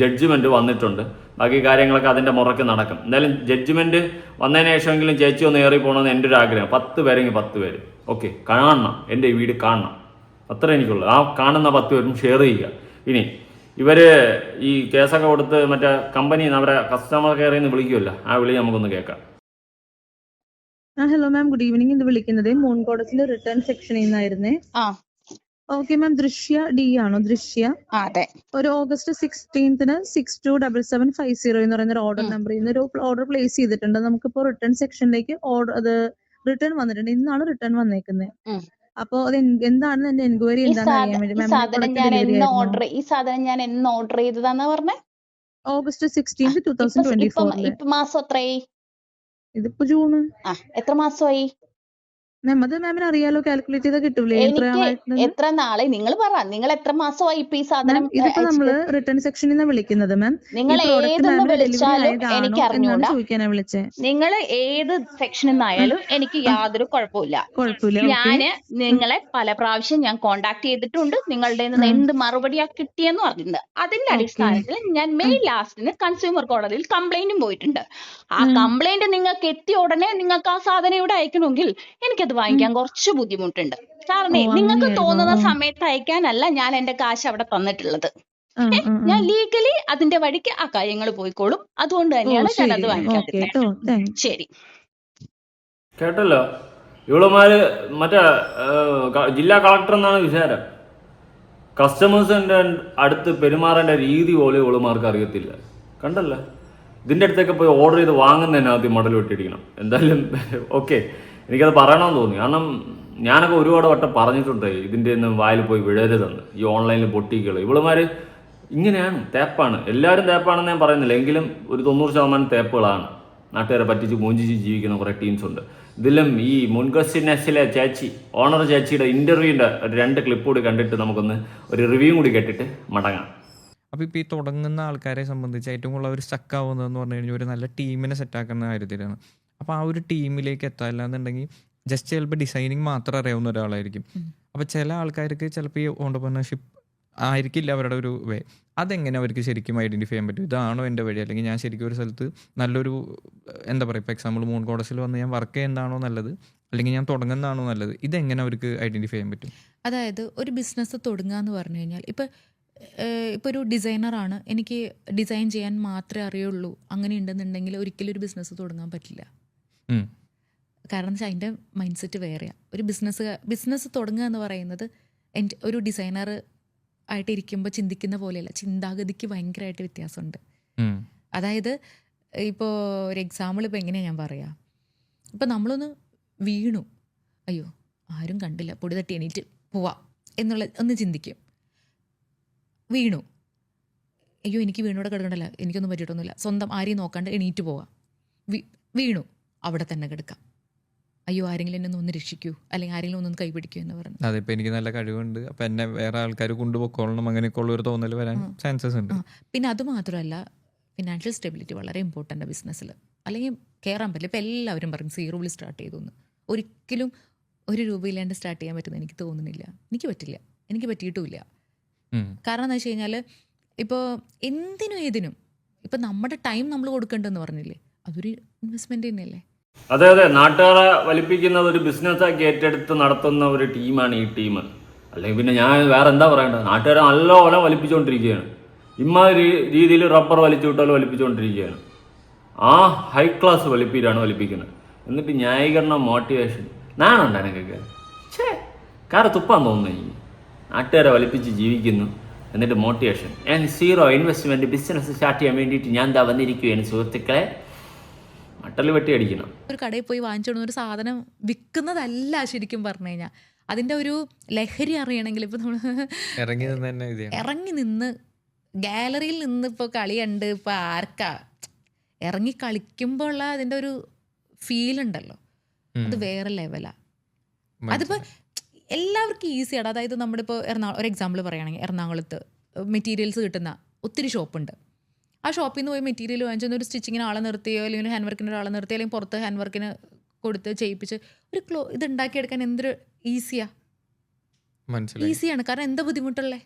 judgement വന്നിട്ടുണ്ട്. ബാക്കി കാര്യങ്ങളൊക്കെ അതിൻ്റെ മുറക്ക് നടക്കും. എന്തായാലും ജഡ്ജ്മെൻറ്റ് വന്നതിന് ശേഷമെങ്കിലും ചേച്ചി ഒന്ന് ഏറി പോകണമെന്ന് എൻ്റെ ഒരു ആഗ്രഹം. 10 പേരെങ്കിൽ 10 പേര് ഓക്കെ കാണണം, എൻ്റെ ഈ വീട് കാണണം, അത്ര എനിക്കുള്ളൂ. ആ കാണുന്ന 10 പേരും ഷെയർ ചെയ്യുക. ഇനി ഇവർ ഈ കേസൊക്കെ കൊടുത്ത് മറ്റേ കമ്പനിയിൽ അവരെ കസ്റ്റമർ കെയറിൽ നിന്ന് വിളിക്കുമല്ലോ, ആ വിളി നമുക്കൊന്ന് കേൾക്കാം. Hello ma'am, good evening. ഇത് വിളിക്കുന്നത് മൂൺ ഗോഡസിന്റെ റിട്ടേൺ സെക്ഷനിൽ നിന്നായിരുന്നേ. ഓക്കെ മാം, ദൃശ്യ ഡി ആണോ? ദൃശ്യ, അതെ. ഒരു ഓഗസ്റ്റ് 16 627750 എന്ന് പറയുന്ന ഒരു ഓർഡർ നമ്പറിൽ നിന്ന് ഒരു ഓർഡർ പ്ലേസ് ചെയ്തിട്ടുണ്ട്. നമുക്കിപ്പോ റിട്ടേൺ സെക്ഷനിലേക്ക് ഓർഡർ അത് റിട്ടേൺ വന്നിട്ടുണ്ട്. ഇന്നാണ് റിട്ടേൺ വന്നേക്കുന്നത്. അപ്പൊ അത് എന്താണെന്ന് എന്റെ എൻക്വയറി എന്താണെന്ന് അറിയാൻ വേണ്ടി ഈ സാധനം ഞാൻ എന്ന് ഓർഡർ ചെയ്തതാന്നാ പറഞ്ഞേ? ഓഗസ്റ്റ് 16 2024. ഇപ്പൊ മാസം എത്രയായി? ഇതിപ്പോ ജൂണ്. എത്ര മാസമായി? അത് മാമിന് അറിയാലോ, കാൽക്കുലേറ്റ് ചെയ്താൽ കിട്ടൂലേ എത്ര നാളെ? നിങ്ങൾ പറ, നിങ്ങൾ എത്ര മാസമായി ഇപ്പൊ ഈ സാധനം? ഇതിപ്പോ നമ്മള് റിട്ടേൺ സെക്ഷനിൽ നിന്ന് വിളിക്കുന്നത് മാം. നിങ്ങൾ ഏതെന്ന് വിളിച്ചാലും എനിക്ക് അറിഞ്ഞൂടാ. ചോദിക്കാനാ വിളിച്ചേ. നിങ്ങൾ ഏത് സെക്ഷനിൽ നിന്നായാലും എനിക്ക് യാതൊരു കുഴപ്പമില്ല. ഞാന് നിങ്ങളെ പല പ്രാവശ്യം ഞാൻ കോണ്ടാക്ട് ചെയ്തിട്ടുണ്ട്. നിങ്ങളുടെ എന്ത് മറുപടിയാ കിട്ടിയെന്ന് പറഞ്ഞിട്ടുണ്ട്. അതിന്റെ അടിസ്ഥാനത്തിൽ ഞാൻ മെയ് ലാസ്റ്റിന് കൺസ്യൂമർ കോടതിയിൽ കംപ്ലൈന്റും പോയിട്ടുണ്ട്. ആ കംപ്ലൈന്റ് നിങ്ങൾക്ക് എത്തിയ ഉടനെ നിങ്ങൾക്ക് ആ സാധനം ഇവിടെ അയക്കണമെങ്കിൽ എനിക്കത് വാങ്ങിക്കാൻ കുറച്ച് ബുദ്ധിമുട്ടുണ്ട്. കാരണം നിങ്ങൾക്ക് തോന്നുന്ന സമയത്ത് അയക്കാനല്ല ഞാൻ എന്റെ കാശ് അവിടെ തന്നിട്ടുള്ളത്. ഞാൻ ലീഗലി അതിന്റെ വഴിക്ക് ആ കാര്യങ്ങൾ പോയിക്കോളും. അതുകൊണ്ട് തന്നെയാണ് ഞാൻ അത് വാങ്ങിക്കാതിരുന്നത്. ശരി, കേട്ടല്ലോ. ഇവളുമാര് മറ്റേ ജില്ലാ കളക്ടർ എന്നാണ് വിചാരം. കസ്റ്റമേഴ്സിന്റെ അടുത്ത് പെരുമാറേണ്ട രീതി പോലും ഇവളുമാർക്ക് അറിയത്തില്ല. കണ്ടല്ലോ, ഇതിൻ്റെ അടുത്തൊക്കെ പോയി ഓർഡർ ചെയ്ത് വാങ്ങുന്നതന്നെ ആദ്യം മടൽ വെട്ടിടിക്കണം. എന്തായാലും ഓക്കെ, എനിക്കത് പറയണമെന്ന് തോന്നി. കാരണം ഞാനൊക്കെ ഒരുപാട് വട്ടം പറഞ്ഞിട്ടുണ്ട് ഇതിൻ്റെ ഒന്നും വായിൽ പോയി വിഴരുതെന്ന്. ഈ ഓൺലൈനിൽ പൊട്ടിക്കുകൾ ഇവളുമാർ ഇങ്ങനെയാണ്, തേപ്പാണ്. എല്ലാവരും തേപ്പാണെന്ന് ഞാൻ പറയുന്നില്ല, എങ്കിലും ഒരു 90% തേപ്പുകളാണ്. നാട്ടുകാരെ പറ്റിച്ച് മൂഞ്ചിച്ച് ജീവിക്കുന്ന കുറേ ടീംസ് ഉണ്ട്. ഇതിലും ഈ മുൻകസിനെസ്സിലെ ചേച്ചി, ഓണർ ചേച്ചിയുടെ ഇൻ്റർവ്യൂവിൻ്റെ 2 ക്ലിപ്പ് കൂടി കണ്ടിട്ട് നമുക്കൊന്ന് ഒരു റിവ്യൂ കൂടി കേട്ടിട്ട് മടങ്ങാം. അപ്പോൾ ഇപ്പോൾ ഈ തുടങ്ങുന്ന ആൾക്കാരെ സംബന്ധിച്ച് ഏറ്റവും കൂടുതൽ അവർ സ്റ്റക്ക് ആവുന്നതെന്ന് പറഞ്ഞു കഴിഞ്ഞാൽ ഒരു നല്ല ടീമിനെ സെറ്റാക്കുന്ന കാര്യത്തിലാണ്. അപ്പോൾ ആ ഒരു ടീമിലേക്ക് എത്താല്ല എന്നുണ്ടെങ്കിൽ ജസ്റ്റ് ചിലപ്പോൾ ഡിസൈനിങ് മാത്രം അറിയാവുന്ന ഒരാളായിരിക്കും. അപ്പോൾ ചില ആൾക്കാർക്ക് ചിലപ്പോൾ ഈ ഓണ്ടർപ്രണർഷിപ്പ് ആയിരിക്കില്ല അവരുടെ ഒരു വേ. അതെങ്ങനെ അവർക്ക് ശരിക്കും ഐഡൻറ്റിഫൈ ചെയ്യാൻ പറ്റും? ഇതാണോ എൻ്റെ വഴി, അല്ലെങ്കിൽ ഞാൻ ശരിക്കും ഒരു സ്ഥലത്ത് നല്ലൊരു എന്താ പറയുക, ഇപ്പോൾ എക്സാമ്പിൾ മൂൺ ഗോഡസിൽ വന്ന് ഞാൻ വർക്ക് ചെയ്യുന്നതാണോ നല്ലത്, അല്ലെങ്കിൽ ഞാൻ തുടങ്ങുന്നതാണോ നല്ലത്? ഇതെങ്ങനെ അവർക്ക് ഐഡൻറ്റിഫൈ ചെയ്യാൻ പറ്റും? അതായത് ഒരു ബിസിനസ് തുടങ്ങുക എന്ന് പറഞ്ഞു കഴിഞ്ഞാൽ ഇപ്പോൾ ഒരു ഡിസൈനറാണ്, എനിക്ക് ഡിസൈൻ ചെയ്യാൻ മാത്രമേ അറിയുള്ളൂ, അങ്ങനെ ഉണ്ടെന്നുണ്ടെങ്കിൽ ഒരിക്കലും ഒരു ബിസിനസ് തുടങ്ങാൻ പറ്റില്ല. കാരണം എന്ന് വെച്ചാൽ അതിൻ്റെ മൈൻഡ് സെറ്റ് വേറെയാണ്. ഒരു ബിസിനസ് തുടങ്ങുക എന്ന് പറയുന്നത് എൻ്റെ ഒരു ഡിസൈനർ ആയിട്ട് ഇരിക്കുമ്പോൾ ചിന്തിക്കുന്ന പോലെയല്ല, ചിന്താഗതിക്ക് ഭയങ്കരമായിട്ട് വ്യത്യാസമുണ്ട്. അതായത് ഇപ്പോൾ ഒരു എക്സാമ്പിൾ ഇപ്പോൾ എങ്ങനെയാണ് ഞാൻ പറയാം, ഇപ്പോൾ നമ്മളൊന്ന് വീണു, അയ്യോ ആരും കണ്ടില്ല, പൊടി തട്ടി എണീറ്റ് പോവാം എന്നുള്ള ഒന്ന് ചിന്തിക്കും. വീണു, അയ്യോ എനിക്ക് വീണോടെ കിടക്കണ്ടല്ല, എനിക്കൊന്നും പറ്റിയിട്ടൊന്നുമില്ല, സ്വന്തം ആരെയും നോക്കാണ്ട് എണീറ്റ് പോവാം. വീണു, അവിടെ തന്നെ കിടക്കാം, അയ്യോ ആരെങ്കിലും എന്നെ ഒന്ന് രക്ഷിക്കൂ, അല്ലെങ്കിൽ ആരെങ്കിലും ഒന്നൊന്ന് കൈപിടിക്കൂ എന്ന് പറഞ്ഞു. അതിപ്പോൾ എനിക്ക് നല്ല കഴിവുണ്ട്, അപ്പം എന്നെ വേറെ ആൾക്കാർ കൊണ്ടുപോയിക്കൊള്ളണം, അങ്ങനെയൊക്കെ ഉള്ളൊരു തോന്നൽ വരാൻ ചാൻസസ് ഉണ്ട്. പിന്നെ അതുമാത്രമല്ല, ഫിനാൻഷ്യൽ സ്റ്റെബിലിറ്റി വളരെ ഇമ്പോർട്ടൻ്റ് ബിസിനസ്സിൽ, അല്ലെങ്കിൽ കയറാൻ പറ്റില്ല. ഇപ്പോൾ എല്ലാവരും പറയും സീറോയിൽ സ്റ്റാർട്ട് ചെയ്തു എന്ന്. ഒരിക്കലും 1 രൂപയില്ലാണ്ട് സ്റ്റാർട്ട് ചെയ്യാൻ പറ്റുമെന്ന് എനിക്ക് തോന്നുന്നില്ല. എനിക്ക് പറ്റില്ല, എനിക്ക് പറ്റിയിട്ടുമില്ല. കാരണം എന്താ വെച്ച് കഴിഞ്ഞാൽ ഇപ്പോൾ എന്തിനും ഏതിനും ഇപ്പം നമ്മുടെ ടൈം നമ്മൾ കൊടുക്കേണ്ടതെന്ന് പറഞ്ഞില്ലേ, അതൊരു ഇൻവെസ്റ്റ്മെൻറ്റ് തന്നെയല്ലേ. അതെ അതെ, നാട്ടുകാരെ വലിപ്പിക്കുന്ന ഒരു ബിസിനസ്സാക്കി ഏറ്റെടുത്ത് നടത്തുന്ന ഒരു ടീമാണ് ഈ ടീം. അല്ലെങ്കിൽ പിന്നെ ഞാൻ വേറെ എന്താ പറയേണ്ടത്, നാട്ടുകാരെ നല്ലപോലെ വലിപ്പിച്ചുകൊണ്ടിരിക്കുകയാണ്. ഇമ്മാതിരി രീതിയിൽ റബ്ബർ വലിച്ചു വിട്ടാലും വലിപ്പിച്ചുകൊണ്ടിരിക്കുകയാണ്. ആ ഹൈ ക്ലാസ് വലിപ്പിക്കുന്നത്. എന്നിട്ട് ന്യായീകരണം, മോട്ടിവേഷൻ, നാണുണ്ട് എനിക്കൊക്കെ. കാര്യം തുപ്പാൻ തോന്നുന്നു. നാട്ടുകാരെ വലിപ്പിച്ച് ജീവിക്കുന്നു, എന്നിട്ട് മോട്ടിവേഷൻ. ഞാൻ 0 ഇൻവെസ്റ്റ്മെൻറ്റ് ബിസിനസ് സ്റ്റാർട്ട് ചെയ്യാൻ വേണ്ടിയിട്ട് ഞാൻ എന്താ വന്നിരിക്കുകയാണ് സുഹൃത്തുക്കളെ. മട്ടൽ വെട്ടി അടിക്കണം. ഒരു കടയിൽ പോയി വാങ്ങിച്ചോണ്ട് ഒരു സാധനം വിൽക്കുന്നതല്ല ശരിക്കും പറഞ്ഞു കഴിഞ്ഞാൽ. അതിൻ്റെ ഒരു ലഹരി അറിയണമെങ്കിൽ ഇപ്പം നമ്മൾ ഇറങ്ങി നിന്ന് ഗാലറിയിൽ നിന്ന് ഇപ്പോൾ കളി കണ്ട് ഇപ്പോൾ ആർക്കാ ഇറങ്ങി കളിക്കുമ്പോൾ ഉള്ള അതിൻ്റെ ഒരു ഫീൽ ഉണ്ടല്ലോ, അത് വേറെ ലെവലാ. അതിപ്പോൾ എല്ലാവർക്കും ഈസിയാണ്. അതായത് നമ്മുടെ ഇപ്പോൾ ഒരു എക്സാമ്പിൾ പറയുകയാണെങ്കിൽ എറണാകുളത്ത് മെറ്റീരിയൽസ് കിട്ടുന്ന ഒത്തിരി ഷോപ്പുണ്ട്. ആ ഷോപ്പിൽ നിന്ന് പോയി മെറ്റീരിയൽ വാങ്ങിച്ചൊന്ന് ഒരു സ്റ്റിച്ചിങ്ങിന് ആളെ നിർത്തിയോ അല്ലെങ്കിൽ ഹാൻഡ് വർക്കിന് ഒരാളെ നിർത്തിയോ അല്ലെങ്കിൽ പുറത്ത് ഹാൻഡ് വർക്കിന് കൊടുത്ത് ചെയ്യിപ്പിച്ച് ഒരു ഇത് ഉണ്ടാക്കിയെടുക്കാൻ എന്തൊരു ഈസിയാണ്. കാരണം എന്താ ബുദ്ധിമുട്ടുള്ളേ?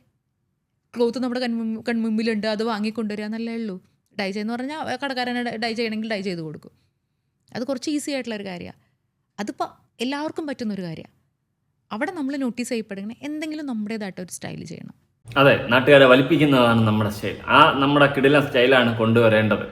ക്ലോത്ത് നമ്മുടെ കൺമുമ്പിലുണ്ട്, അത് വാങ്ങിക്കൊണ്ടുവരിക എന്നല്ലേ ഉള്ളൂ. ഡൈ ചെയ്യുന്ന പറഞ്ഞാൽ കടക്കാരനെ ഡൈ ചെയ്യണമെങ്കിൽ ഡൈ ചെയ്ത് കൊടുക്കും. അത് കുറച്ച് ഈസി ആയിട്ടുള്ളൊരു കാര്യമാണ്. അതിപ്പോൾ എല്ലാവർക്കും പറ്റുന്നൊരു കാര്യമാണ്. അവിടെ നമ്മൾ നോട്ടീസ് ചെയ്യപ്പെടുന്ന എന്തെങ്കിലും നമ്മുടേതായിട്ടൊരു സ്റ്റൈൽ ചെയ്യണം. അതെ, നാട്ടുകാരെ വലിപ്പിക്കുന്നതാണ് നമ്മുടെ സ്റ്റൈൽ. ആ നമ്മുടെ കിടിലം സ്റ്റൈലാണ് കൊണ്ടുവരേണ്ടത്.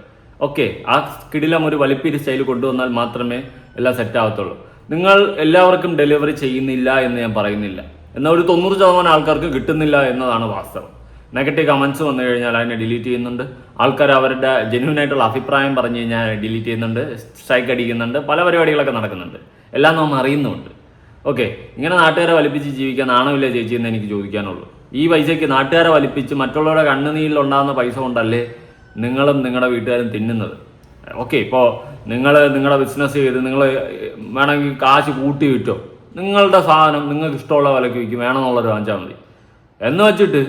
ഓക്കെ, ആ കിടിലം ഒരു വലിപ്പിരി സ്റ്റൈൽ കൊണ്ടുവന്നാൽ മാത്രമേ എല്ലാം സെറ്റ് ആവത്തുള്ളൂ. നിങ്ങൾ എല്ലാവർക്കും ഡെലിവറി ചെയ്യുന്നില്ല എന്ന് ഞാൻ പറയുന്നില്ല, എന്നാൽ ഒരു 90% ആൾക്കാർക്ക് കിട്ടുന്നില്ല എന്നതാണ് വാസ്തവം. നെഗറ്റീവ് കമൻസ് വന്നു കഴിഞ്ഞാൽ അതിനെ ഡിലീറ്റ് ചെയ്യുന്നുണ്ട്. ആൾക്കാർ അവരുടെ ജെന്യൂൻ ആയിട്ടുള്ള അഭിപ്രായം പറഞ്ഞു കഴിഞ്ഞാൽ ഡിലീറ്റ് ചെയ്യുന്നുണ്ട്, സ്ട്രൈക്ക് അടിക്കുന്നുണ്ട്, പല പരിപാടികളൊക്കെ നടക്കുന്നുണ്ട്. എല്ലാം നാം അറിയുന്നുമുണ്ട്. ഓക്കെ, ഇങ്ങനെ നാട്ടുകാരെ വലിപ്പിച്ച് ജീവിക്കാൻ നാണമില്ല ചേച്ചി എന്ന് എനിക്ക് ചോദിക്കാനുള്ളൂ. ഈ പൈസയ്ക്ക് നാട്ടുകാരെ വലിപ്പിച്ച് മറ്റുള്ളവരുടെ കണ്ണുനീരിലുണ്ടാകുന്ന പൈസ കൊണ്ടല്ലേ നിങ്ങളും നിങ്ങളുടെ വീട്ടുകാരും തിന്നുന്നത്. ഓക്കെ, ഇപ്പോൾ നിങ്ങളുടെ ബിസിനസ് ചെയ്ത് നിങ്ങൾ വേണമെങ്കിൽ കാശ് കൂട്ടി വിറ്റോ, നിങ്ങളുടെ സാധനം നിങ്ങൾക്ക് ഇഷ്ടമുള്ള വിലയ്ക്ക് വിൽക്കും, വേണമെന്നുള്ളൊരു വാങ്ങിച്ചാൽ മതി. എന്ന് വെച്ചിട്ട്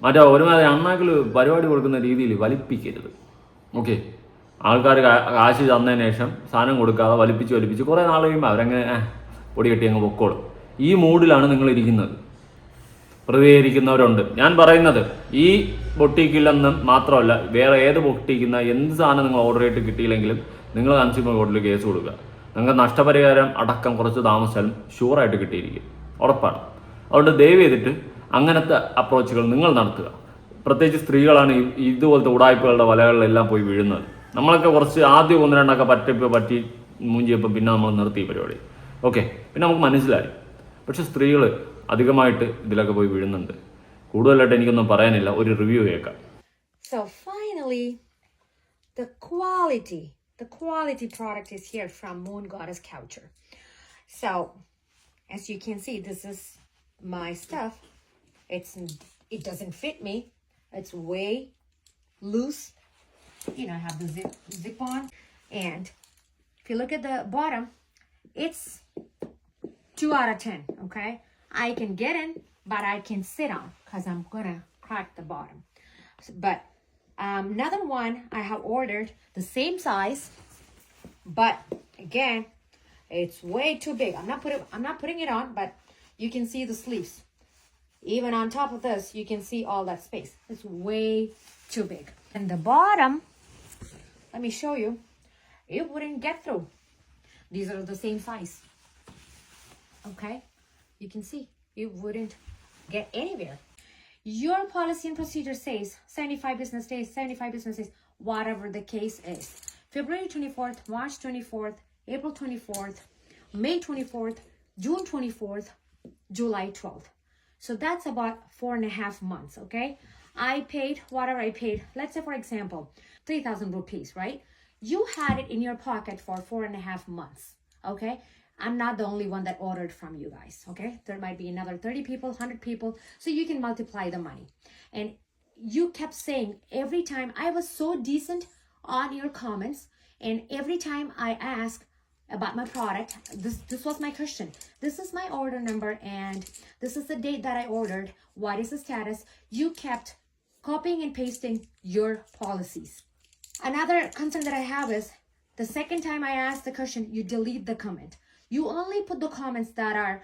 മറ്റേ ഒരുമാതിരി അണ്ണാക്കിൽ പരിപാടി കൊടുക്കുന്ന രീതിയിൽ വലിപ്പിക്കരുത്. ഓക്കെ, ആൾക്കാർ കാശ് തന്നതിന് ശേഷം സാധനം കൊടുക്കാതെ വലിപ്പിച്ച് കുറേ നാൾ കഴിയുമ്പോൾ അവരങ്ങനെ പൊടി കെട്ടി അങ്ങ് പൊക്കോളും. ഈ മൂഡിലാണ് നിങ്ങൾ ഇരിക്കുന്നത്. പ്രതികരിക്കുന്നവരുണ്ട്. ഞാൻ പറയുന്നത് ഈ ബൊട്ടീക്കില്ലെന്നും മാത്രമല്ല, വേറെ ഏത് ബൊട്ടീക്കുന്ന എന്ത് സാധനം നിങ്ങൾ ഓർഡർ ചെയ്തിട്ട് കിട്ടിയില്ലെങ്കിലും നിങ്ങൾ കൺസ്യൂമർ കോർട്ടിൽ കേസ് കൊടുക്കുക. നിങ്ങൾക്ക് നഷ്ടപരിഹാരം അടക്കം കുറച്ച് താമസിച്ചാലും ഷുവറായിട്ട് കിട്ടിയിരിക്കും, ഉറപ്പാണ്. അതുകൊണ്ട് ദയവ് ചെയ്തിട്ട് അങ്ങനത്തെ അപ്രോച്ചുകൾ നിങ്ങൾ നടത്തുക. പ്രത്യേകിച്ച് സ്ത്രീകളാണ് ഇതുപോലത്തെ ഉടായ്പകളുടെ വലകളിലെല്ലാം പോയി വീഴുന്നത്. നമ്മളൊക്കെ കുറച്ച് ആദ്യം 1-2 പറ്റി മൂഞ്ചിയപ്പോൾ പിന്നെ നമ്മൾ നിർത്തി പരിപാടി. ഓക്കെ, പിന്നെ നമുക്ക് മനസ്സിലായി. പക്ഷെ സ്ത്രീകൾ അധികമായിട്ട് ഇതിലൊക്കെ പോയി വീഴുന്നുണ്ട്. കൂടുതലായിട്ട് എനിക്കൊന്നും പറയാനില്ല, ഒരു റിവ്യൂ കേൾക്കാം. So finally, the quality product is here from Moon Goddess Couture. So as you can see, this is my stuff. It doesn't fit me. It's way loose. You know, I have the zip on, and if you look at the bottom, it's 2 out of 10. Okay, I can get in, but I can sit on because I'm gonna crack the bottom. But another one I have ordered the same size, but again, it's way too big. I'm not putting it on, but you can see the sleeves. Even on top of this, you can see all that space. It's way too big. And the bottom, let me show you. It wouldn't get through. These are the same size. Okay, you can see it wouldn't get anywhere. Your policy and procedure says 75 business days, whatever the case is. February 24th, March 24th, April 24th, May 24th, June 24th, July 12th. So that's about 4.5 months, okay? I paid whatever I paid. Let's say, for example, 3,000 rupees, right? You had it in your pocket for 4.5 months, okay? I'm not the only one that ordered from you guys, okay? There might be another 30 people, 100 people, so you can multiply the money. And you kept saying every time, I was so decent on your comments, and every time I asked about my product, this was my question. This is my order number, and this is the date that I ordered. What is the status? You kept copying and pasting your policies. Another concern that I have is the second time I asked the question, you delete the comment. You only put the comments that are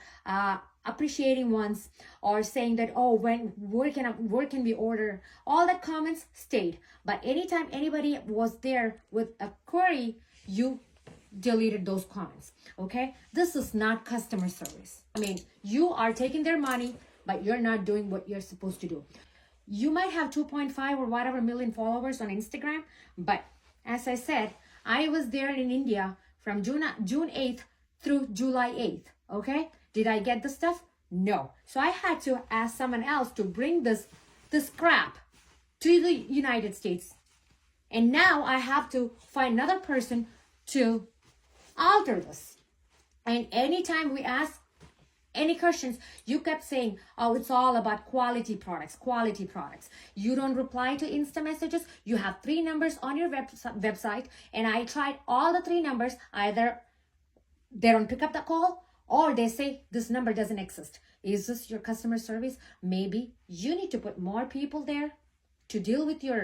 appreciating ones or saying that, oh, where can we order? All that comments stayed. But anytime anybody was there with a query, you deleted those comments. Okay, this is not customer service. I mean, you are taking their money, but you're not doing what you're supposed to do. You might have 2.5 or whatever million followers on Instagram, but as I said, I was there in India from June 8th through July 8th. Okay, did I get the stuff? No. So I had to ask someone else to bring this crap to the United States, and now I have to find another person to alter this. And anytime we ask any questions, you kept saying, oh, it's all about quality products. You don't reply to Insta messages. You have 3 numbers on your website, and I tried all the 3 numbers. Either they don't pick up the call, or they say this number doesn't exist. Is this your customer service? Maybe you need to put more people there to deal with your,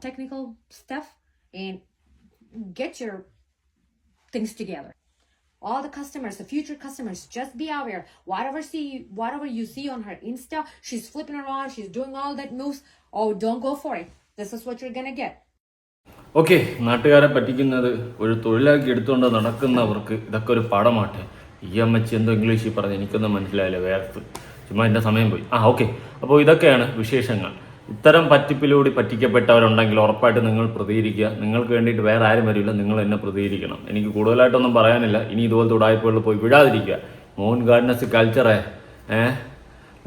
technical stuff and get your things together. All the customers, the future customers, just be aware. Whatever you see on her Insta, she's flipping around, she's doing all that moves. Oh, don't go for it. This is what you're gonna get. Okay, നാട്ടുകാരെ പറ്റിക്കുന്നത് ഒരു തൊഴിലാക്കി എടുത്തുകൊണ്ട് നടക്കുന്നവർക്ക് ഇതൊക്കെ ഒരു പാഠമാട്ടെ. ഈ അമ്മച്ചി എന്തോ ഇംഗ്ലീഷിൽ പറഞ്ഞ് എനിക്കൊന്നും മനസ്സിലായില്ല, വേർത്ത് ചുമ്മാ എൻ്റെ സമയം പോയി. ഓക്കെ, അപ്പോൾ ഇതൊക്കെയാണ് വിശേഷങ്ങൾ. ഇത്തരം പറ്റിപ്പിലൂടെ പറ്റിക്കപ്പെട്ടവരുണ്ടെങ്കിൽ ഉറപ്പായിട്ട് നിങ്ങൾ പ്രതികരിക്കുക. നിങ്ങൾക്ക് വേണ്ടിയിട്ട് വേറെ ആരും വരില്ല, നിങ്ങൾ എന്നെ പ്രതികരിക്കണം. എനിക്ക് കൂടുതലായിട്ടൊന്നും പറയാനില്ല. ഇനി ഇതുപോലത്തെ ഉടായ്പകളിൽ പോയി വിടാതിരിക്കുക. മോൻ ഗാർഡനസ് കൾച്ചറേ,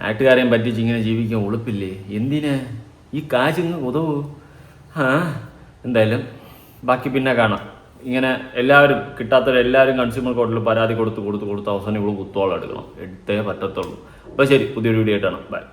നാട്ടുകാരെയും പറ്റിച്ച് ഇങ്ങനെ ജീവിക്കാൻ ഉളുപ്പില്ലേ? എന്തിന് ഈ കാശിങ്ങ് ഉതവൂ? എന്തായാലും ബാക്കി പിന്നെ കാണാം. ഇങ്ങനെ എല്ലാവരും കിട്ടാത്തവരെല്ലാവരും കൺസ്യൂമർ കോർട്ടിൽ പരാതി കൊടുത്ത് അവസാനം ഇവിടെ കുത്തോളം എടുക്കണം. എടുത്തേ പറ്റത്തുള്ളൂ. അപ്പോൾ ശരി, പുതിയൊരു വീഡിയോ ആയിട്ടാണ്. ബൈ.